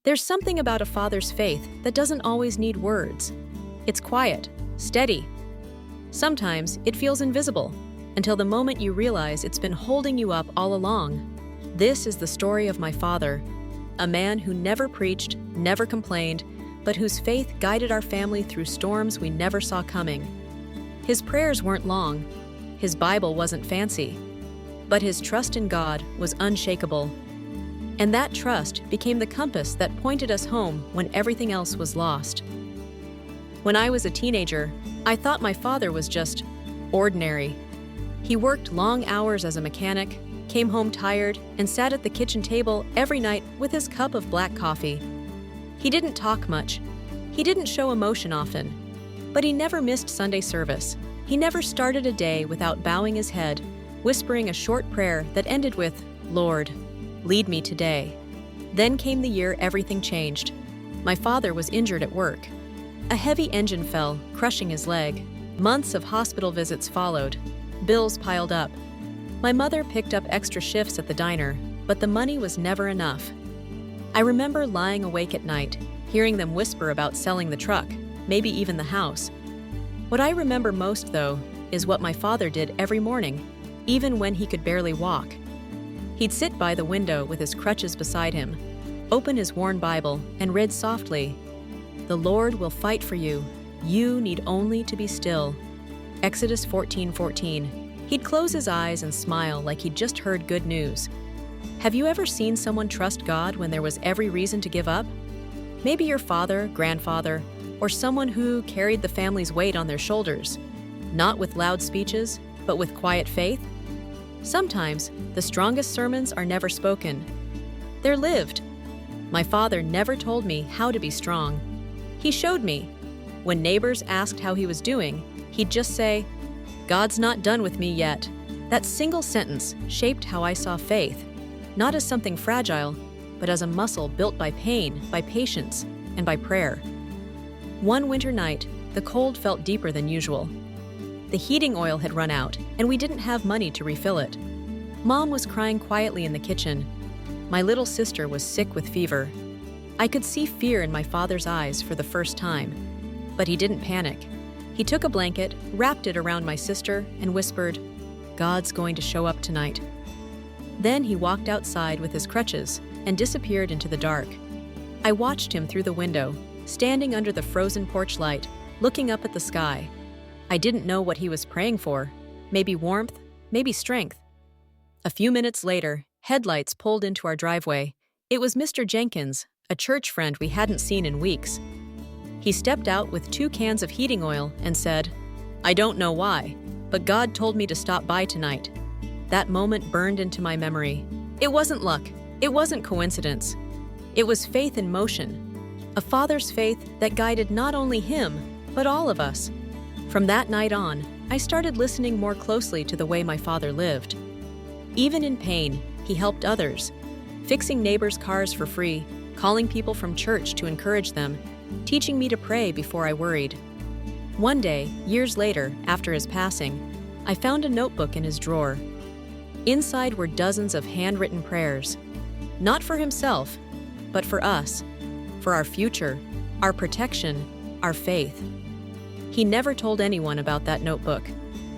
There's something about a father's faith that doesn't always need words. It's quiet, steady. Sometimes it feels invisible, until the moment you realize it's been holding you up all along. This is the story of my father, a man who never preached, never complained, but whose faith guided our family through storms we never saw coming. His prayers weren't long, his Bible wasn't fancy, but his trust in God was unshakable. And that trust became the compass that pointed us home when everything else was lost. When I was a teenager, I thought my father was just ordinary. He worked long hours as a mechanic, came home tired, and sat at the kitchen table every night with his cup of black coffee. He didn't talk much. He didn't show emotion often. But he never missed Sunday service. He never started a day without bowing his head, whispering a short prayer that ended with, "Lord, lead me today." Then came the year everything changed. My father was injured at work. A heavy engine fell, crushing his leg. Months of hospital visits followed. Bills piled up. My mother picked up extra shifts at the diner, but the money was never enough. I remember lying awake at night, hearing them whisper about selling the truck, maybe even the house. What I remember most, though, is what my father did every morning, even when he could barely walk. He'd sit by the window with his crutches beside him, open his worn Bible, and read softly, "The Lord will fight for you. You need only to be still." Exodus 14:14. He'd close his eyes and smile like he'd just heard good news. Have you ever seen someone trust God when there was every reason to give up? Maybe your father, grandfather, or someone who carried the family's weight on their shoulders, not with loud speeches, but with quiet faith? Sometimes, the strongest sermons are never spoken. They're lived. My father never told me how to be strong. He showed me. When neighbors asked how he was doing, he'd just say, "God's not done with me yet." That single sentence shaped how I saw faith, not as something fragile, but as a muscle built by pain, by patience, and by prayer. One winter night, the cold felt deeper than usual. The heating oil had run out, and we didn't have money to refill it. Mom was crying quietly in the kitchen. My little sister was sick with fever. I could see fear in my father's eyes for the first time, but he didn't panic. He took a blanket, wrapped it around my sister, and whispered, "God's going to show up tonight." Then he walked outside with his crutches and disappeared into the dark. I watched him through the window, standing under the frozen porch light, looking up at the sky. I didn't know what he was praying for. Maybe warmth, maybe strength. A few minutes later, headlights pulled into our driveway. It was Mr. Jenkins, a church friend we hadn't seen in weeks. He stepped out with 2 cans of heating oil and said, "I don't know why, but God told me to stop by tonight." That moment burned into my memory. It wasn't luck. It wasn't coincidence. It was faith in motion. A father's faith that guided not only him, but all of us. From that night on, I started listening more closely to the way my father lived. Even in pain, he helped others, fixing neighbors' cars for free, calling people from church to encourage them, teaching me to pray before I worried. One day, years later, after his passing, I found a notebook in his drawer. Inside were dozens of handwritten prayers, not for himself, but for us, for our future, our protection, our faith. He never told anyone about that notebook.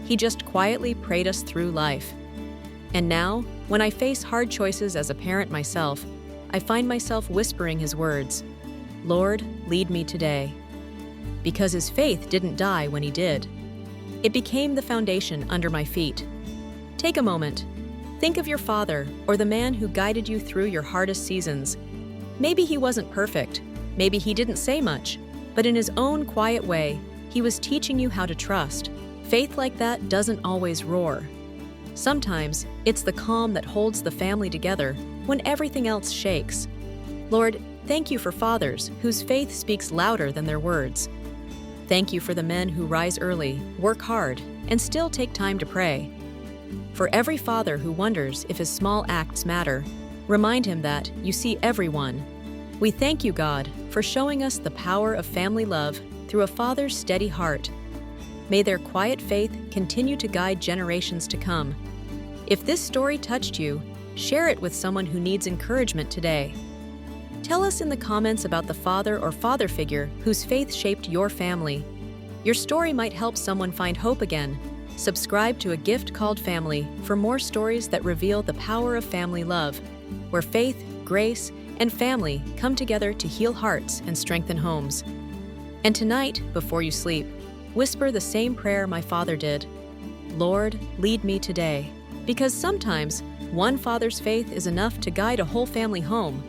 He just quietly prayed us through life. And now, when I face hard choices as a parent myself, I find myself whispering his words, "Lord, lead me today." Because his faith didn't die when he did. It became the foundation under my feet. Take a moment. Think of your father or the man who guided you through your hardest seasons. Maybe he wasn't perfect. Maybe he didn't say much. But in his own quiet way, he was teaching you how to trust. Faith like that doesn't always roar. Sometimes, it's the calm that holds the family together when everything else shakes. Lord, thank you for fathers whose faith speaks louder than their words. Thank you for the men who rise early, work hard, and still take time to pray. For every father who wonders if his small acts matter, remind him that you see everyone. We thank you, God, for showing us the power of family love through a father's steady heart. May their quiet faith continue to guide generations to come. If this story touched you, share it with someone who needs encouragement today. Tell us in the comments about the father or father figure whose faith shaped your family. Your story might help someone find hope again. Subscribe to A Gift Called Family for more stories that reveal the power of family love, where faith, grace, and family come together to heal hearts and strengthen homes. And tonight, before you sleep, whisper the same prayer my father did. Lord, lead me today. Because sometimes, one father's faith is enough to guide a whole family home.